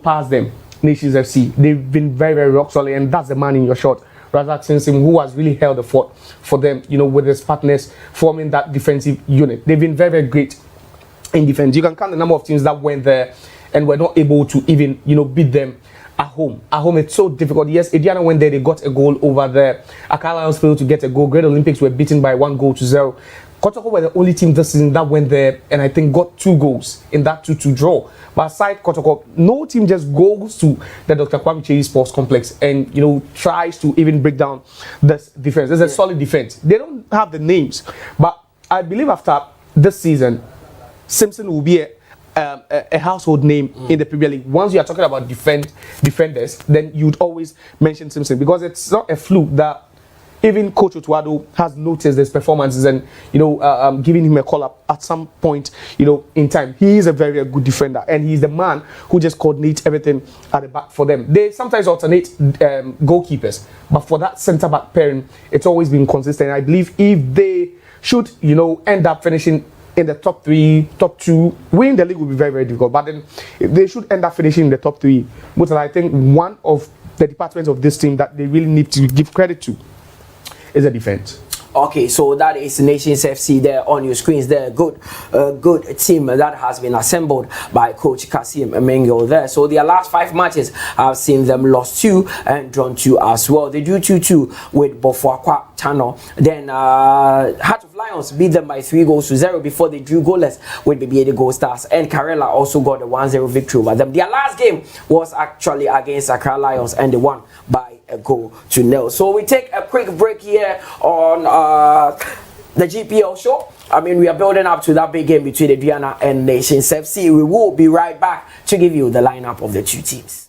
past them. Nations FC, they've been very, very rock solid, and that's the man in your shot, Razak Simpson, who has really held the fort for them, with his partners forming that defensive unit. They've been very, very great in defense. You can count the number of teams that went there and were not able to even, beat them at home. At home, it's so difficult. Yes, Aduana went there, they got a goal over there. Accra Lions failed to get a goal. Great Olympics were beaten by 1-0. Kotoko were the only team this season that went there and I think got 2 goals in that 2-2 draw. But aside Kotoko, no team just goes to the Dr. Kwame Chei Sports Complex and tries to even break down this defense. It's a solid defense. They don't have the names, but I believe after this season, Simpson will be a household name in the Premier League. Once you are talking about defenders, then you'd always mention Simpson, because it's not a fluke that even Coach Otuado has noticed his performances and giving him a call up at some point in time. He is a very, very good defender, and he's the man who just coordinates everything at the back for them. They sometimes alternate goalkeepers, but for that centre back pairing, it's always been consistent. I believe if they should end up finishing in the top 3, top 2, winning the league will be very, very difficult. But then if they should end up finishing in the top 3, which I think one of the departments of this team that they really need to give credit to is a defense. Okay, so that is Nations FC there on your screens. There, good team that has been assembled by Coach Kasim Mengo there. So their last 5 matches, I've seen them lost 2 and drawn 2 as well. They drew 2-2 with Bofuakwa Tano. Then Heart of Lions beat them by 3-0 before they drew goalless with BBA Gold Stars. And Karela also got a 1-0 victory over them. Their last game was actually against Accra Lions, and they won by a goal to 0. So we take a quick break here on the GPL show. I mean, we are building up to that big game between Aduana and Nations FC. We will be right back to give you the lineup of the 2 teams.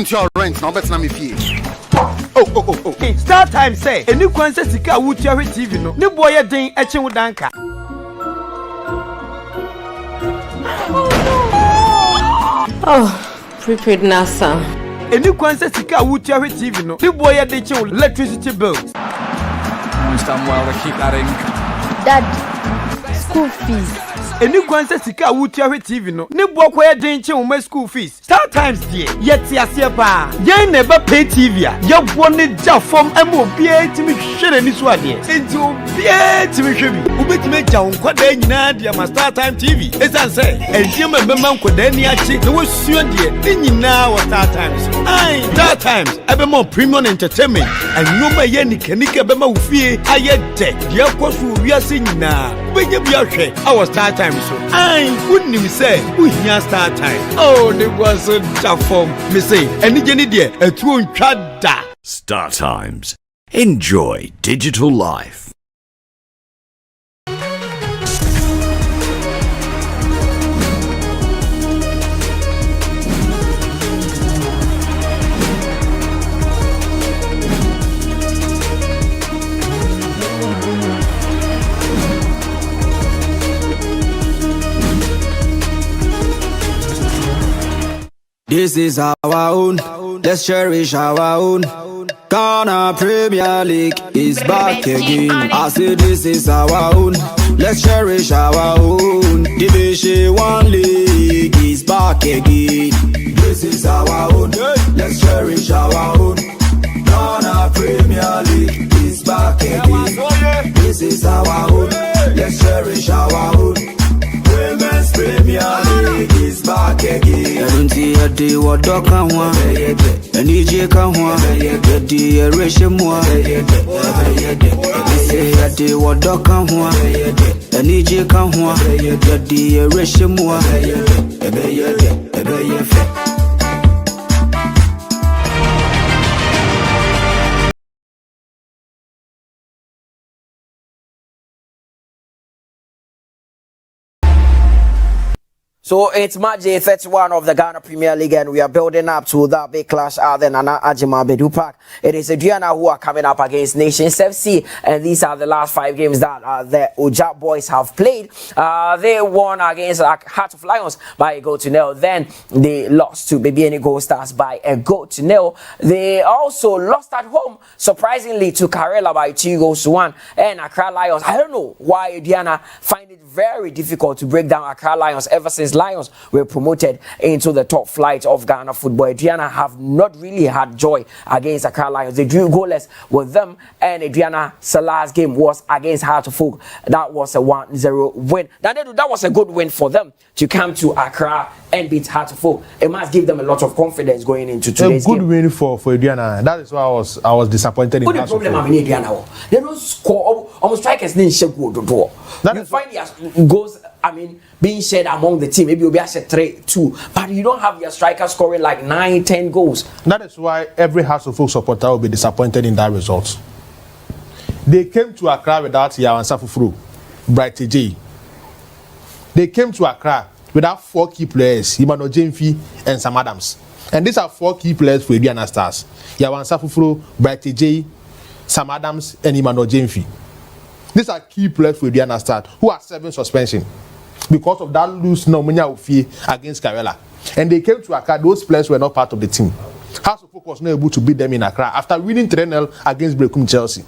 Your rent now better me fee. Oh. Hey, start time say. Any kwanse sika wutia hwe TV no. Ne boy ye den eche wo danka. Oh, prepaid NASA. Any kwanse sika wutia hwe TV no. Ne boy ye den eche wo electricity bills. Almost done well to keep that in. Dad, school fees. Any kwanse sika wutia hwe TV no. Ne boy kwa den eche wo school fees. Start times die. Yeti asie pa. Yen never pay TV a. Ye woni ja form emo bia timi hwere ni so ade. Enti obia timi hwe bi. Ubetime ja nkwada nyina de ma Start Time TV. Esan say, enje mabema nkwada ni achi. Ne wosuo de ni nyina wa Start Times. Ai, Start Times ebe more premium entertainment. Anyoma ye nikanika bema ufie aye de. Ye kwaso wiase nyina. Benye bia hwe our Start Time so. Ai, wouldn't say we Start Time. Oh, they was so tough form. Me say, any jenny dear, a true chada. Start Times. Enjoy digital life. This is our own, let's cherish our own. Ghana Premier League is back again. I say this is our own, let's cherish our own. Division 1 League is back again. This is our own, let's cherish our own. Ghana Premier League is back again. This is our own, let's cherish our own. Women's Premier League is back again. A day what dog can one, and EJ can one, a day a ration one. Say a day what dog can one, and EJ can one, a day a ration one. So it's match day 31 of the Ghana Premier League, and we are building up to that big clash out there, Nana Ajima Bedu Park. It is Aduana who are coming up against Nations FC, and these are the last 5 games that the Ojab boys have played. They won against Heart of Lions by a goal to nil. Then they lost to Baby Any Gold Stars by a goal to nil. They also lost at home, surprisingly, to Karela by 2 goals to 1. And Accra Lions, I don't know why Aduana find it very difficult to break down Accra Lions ever since Lions were promoted into the top flight of Ghana football. Aduana have not really had joy against Accra Lions. They drew goalless with them, and Aduana's last game was against Heart of Oak. That was a 1-0 win. That was a good win for them to come to Accra and beat Heart of Oak. It must give them a lot of confidence going into today's game. A good win for Aduana. That is why I was disappointed in Heart of Oak. The problem is Aduana, they don't score. Almost strikers didn't shake goal. You find their goals, being shared among the team. Maybe you'll be at 3-2, but you don't have your striker scoring like 9-10 goals. That is why every House of Folk supporter will be disappointed in that result. They came to Accra without Yawan Safufuru, Bright J. They came to Accra without 4 key players, Imano Jemfi and Sam Adams. And these are 4 key players for Aduana Stars: Yawan Safufuru, Bright J, Sam Adams, and Imano Jemfi. These are key players for Aduana Stars who are serving suspension because of that loose Nomunya Ufi against Karela. And they came to Accra. Those players were not part of the team. House of Folk was not able to beat them in Accra after winning 3-0 against Brekum Chelsea.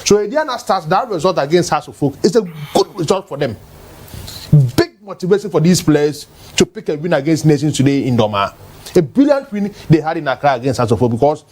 So Aduana Stars, that result against House of Folk is a good result for them. Big motivation for these players to pick a win against Nations today in Doma. A brilliant win they had in Accra against House of Folk because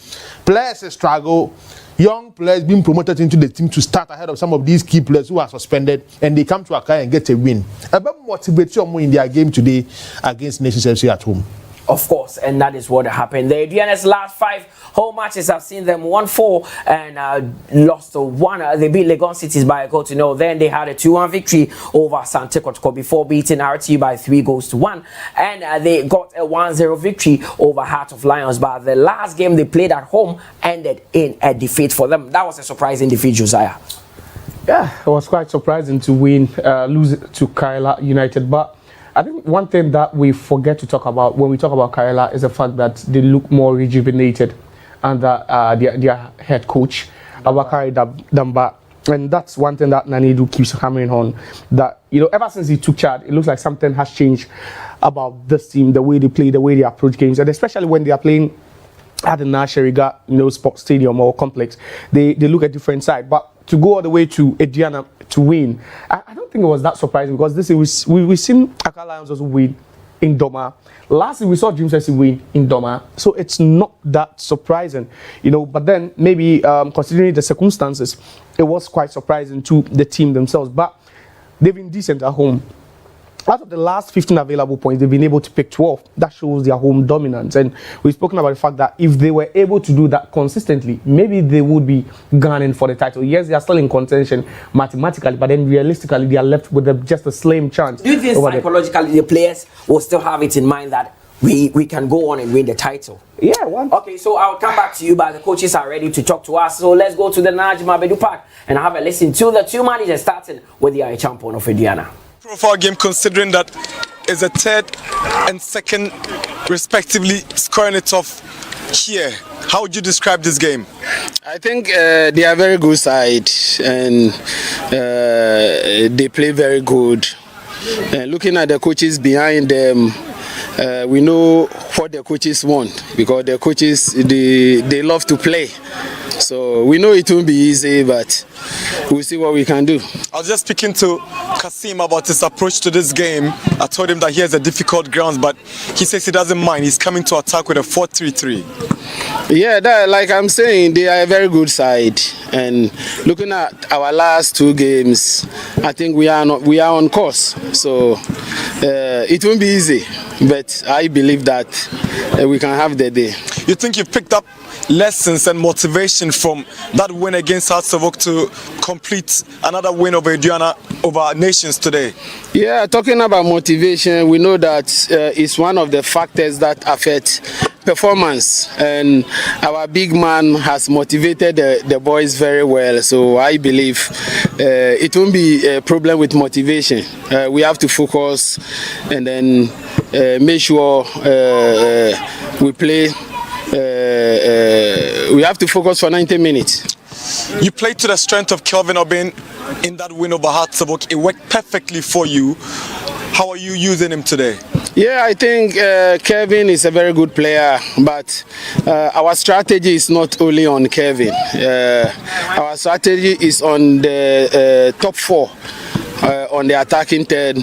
players struggle. Young players being promoted into the team to start ahead of some of these key players who are suspended, and they come to Accra and get a win. A bit motivation more in their game today against Nations FC at home. Of course, and that is what happened. The Aduana's last 5 home matches have seen them 1-4 and lost to 1. They beat Legon Cities by a goal to nil. Then they had a 2-1 victory over Sante Kotoko before beating RT by 3 goals to 1. And they got a 1-0 victory over Heart of Lions. But the last game they played at home ended in a defeat for them. That was a surprising defeat, Josiah. Yeah, it was quite surprising to lose to Kaila United. But I think one thing that we forget to talk about when we talk about Kaila is the fact that they look more rejuvenated under their head coach, Abakari Damba. And that's one thing that Nanidu keeps hammering on. That, ever since he took charge, it looks like something has changed about this team, the way they play, the way they approach games, and especially when they are playing at the Nasheriga, sports stadium or complex, they look a different side. But to go all the way to Aduana to win, I don't think it was that surprising because this is we've seen Accra Lions also win in Doma. Last year we saw Dreams FC win in Doma, so it's not that surprising, But then maybe considering the circumstances, it was quite surprising to the team themselves. But they've been decent at home. Out of the last 15 available points, they've been able to pick 12. That shows their home dominance. And we've spoken about the fact that if they were able to do that consistently, maybe they would be gunning for the title. Yes, they are still in contention mathematically, but then realistically, they are left with just a slim chance. Do you think psychologically the players will still have it in mind that we can go on and win the title? Yeah, Okay, so I'll come back to you, but the coaches are ready to talk to us. So let's go to the Najma Bedu Park and have a listen to the 2 managers, starting with the champion of Aduana. Profile game, considering that is a 3rd and 2nd respectively, scoring it off here. How would you describe this game? I think they are very good side and they play very good. Looking at the coaches behind them, we know what the coaches want because the coaches they love to play. So we know it won't be easy, but we'll see what we can do. I was just speaking to Kasim about his approach to this game. I told him that he has a difficult ground, but he says he doesn't mind. He's coming to attack with a 4-3-3. Yeah, like I'm saying, they are a very good side. And looking at our last 2 games, I think we are on course. So it won't be easy, but I believe that we can have the day. You think you've picked up lessons and motivation from that win against Hearts of Oak to complete another win over Aduana over Nations today? Yeah, talking about motivation, we know that it's one of the factors that affect performance, and our big man has motivated the boys very well. So I believe it won't be a problem with motivation. We have to focus and then make sure we play. We have to focus for 90 minutes. You played to the strength of Kelvin Obin in that win over Hartsabok. It worked perfectly for you. How are you using him today? Yeah, I think Kevin is a very good player, but our strategy is not only on Kevin. Our strategy is on the top four. On the attacking third,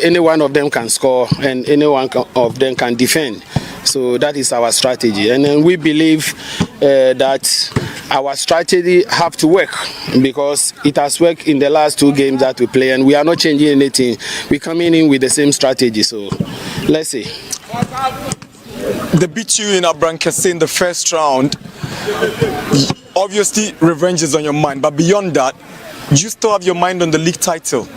any one of them can score and any one of them can defend. So that is our strategy, and then we believe that our strategy have to work because it has worked in the last 2 games that we play, and we are not changing anything. We're coming in with the same strategy. So let's see. They beat you in Abrankese in the first round. Obviously, revenge is on your mind, but beyond that, you still have your mind on the league title.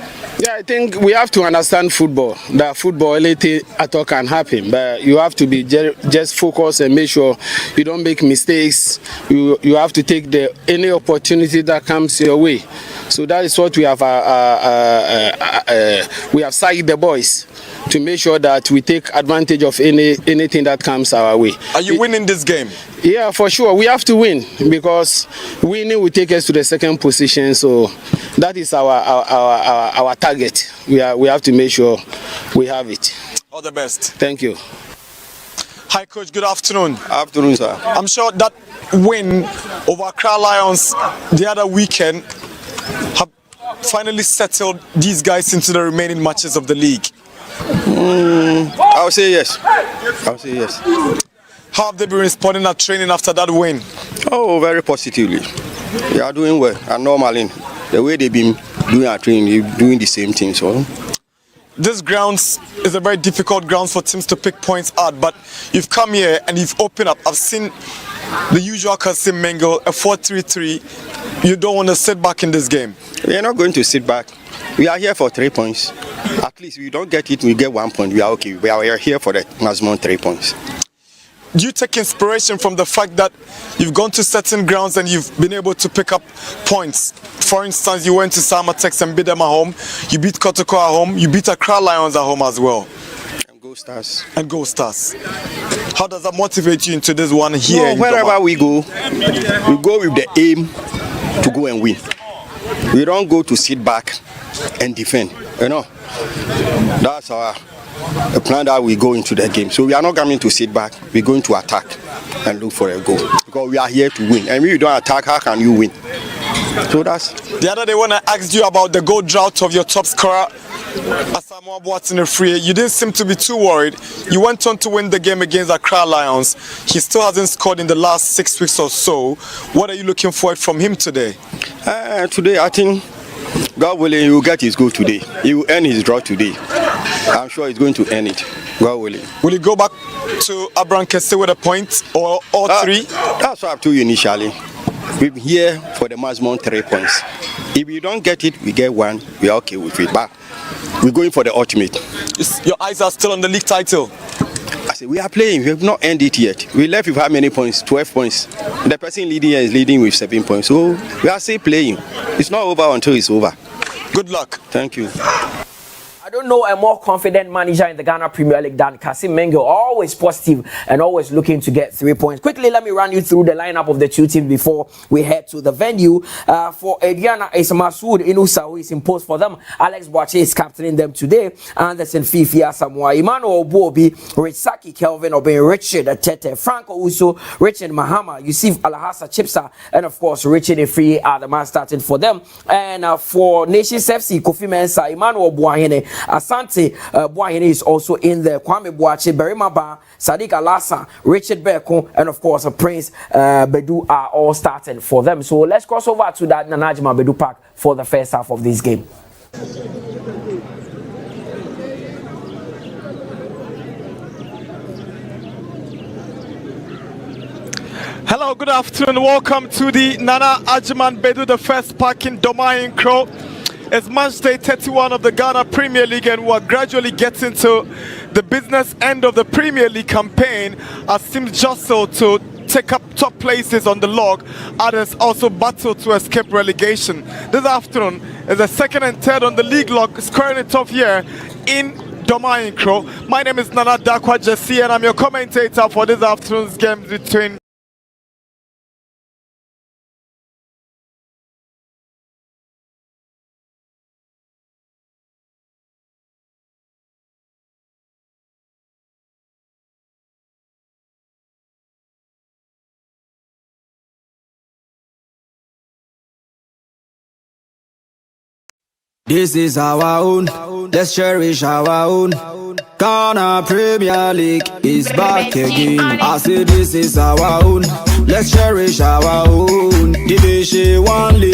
Yeah, I think we have to understand football. That football, anything at all can happen, but you have to be just focused and make sure you don't make mistakes. You have to take any opportunity that comes your way. So that is what we have signed the boys to make sure that we take advantage of anything that comes our way. Are you winning this game? Yeah, for sure. We have to win because winning will take us to the second position. So that is our target. We have to make sure we have it. All the best. Thank you. Hi, Coach. Good afternoon. Afternoon, sir. I'm sure that win over Accra Lions the other weekend have finally settled these guys into the remaining matches of the league. I'll say yes. How have they been responding at training after that win? Oh, very positively. They are doing well. And normally, the way they've been doing at training, they're doing the same thing. So, this grounds is a very difficult ground for teams to pick points at, but you've come here and you've opened up. I've seen the usual Kasim Mengo, a 4-3-3. You don't want to sit back in this game. We are not going to sit back. We are here for 3 points. At least we don't get it, we get 1 point. We are okay. We are here for the maximum 3 points. Do you take inspiration from the fact that you've gone to certain grounds and you've been able to pick up points? For instance, you went to Samatex and beat them at home. You beat Kotoko at home. You beat Accra Lions at home as well. And Go Stars. How does that motivate you into this one here? No, wherever we go with the aim to go and win. We don't go to sit back and defend. You know, that's our plan that we go into the game. So we are not coming to sit back. We're going to attack and look for a goal because we are here to win. And if you don't attack, how can you win? So that's. The other day when I asked you about the goal drought of your top scorer, Asamoah Boateng-Free, you didn't seem to be too worried. You went on to win the game against Accra Lions. He still hasn't scored in the last 6 weeks or so. What are you looking for from him today? Today, I think, God willing, he will get his goal today. He will earn his draw today. I'm sure he's going to earn it. God willing. Will he go back to Abrankese with a point or all 3? That's what I told you initially. We're here for the maximum 3 points. If we don't get it, we get 1. We are okay with it. But we're going for the ultimate. Your eyes are still on the league title. I said, we are playing. We have not ended it yet. We left with how many points? 12 points. The person leading here is leading with 7 points. So we are still playing. It's not over until it's over. Good luck. Thank you. I don't know a more confident manager in the Ghana Premier League than Kasim Mengo. Always positive and always looking to get 3 points. Quickly, let me run you through the lineup of the 2 teams before we head to the venue. For Aduana, it's Masoud Inusa who is imposed for them. Alex Boache is captaining them today. Anderson Fifi Asamoah, Emmanuel Obuobi, Rich Saki, Kelvin Obin, Richard Tete, Franco Uso, Richard Mahama, Yusuf Alhassa Chipsa, and of course Richard Efri are the man starting for them. And for Nations FC, Kofi Mensah, Emmanuel Buahene, Asante Buahene is also in there. Kwame Boache, Berima Ba, Sadiq Alassa, Richard Beko, and of course Prince Bedu are all starting for them. So let's cross over to that Nanajima Bedu Park for the first half of this game. Hello, good afternoon. Welcome to the Nana Ajiman Bedu, the first park in Domain Crow. It's match day 31 of the Ghana Premier League, and we're gradually getting to the business end of the Premier League campaign as teams jostle to take up top places on the log. Others also battle to escape relegation. This afternoon is the second and third on the league log, squaring it off here in Domainkro. My name is Nana Dakwa Jesse, and I'm your commentator for this afternoon's game between This is our own, let's cherish our own. Ghana Premier League is back again. I say this is our own, let's cherish our own. Division 1 League.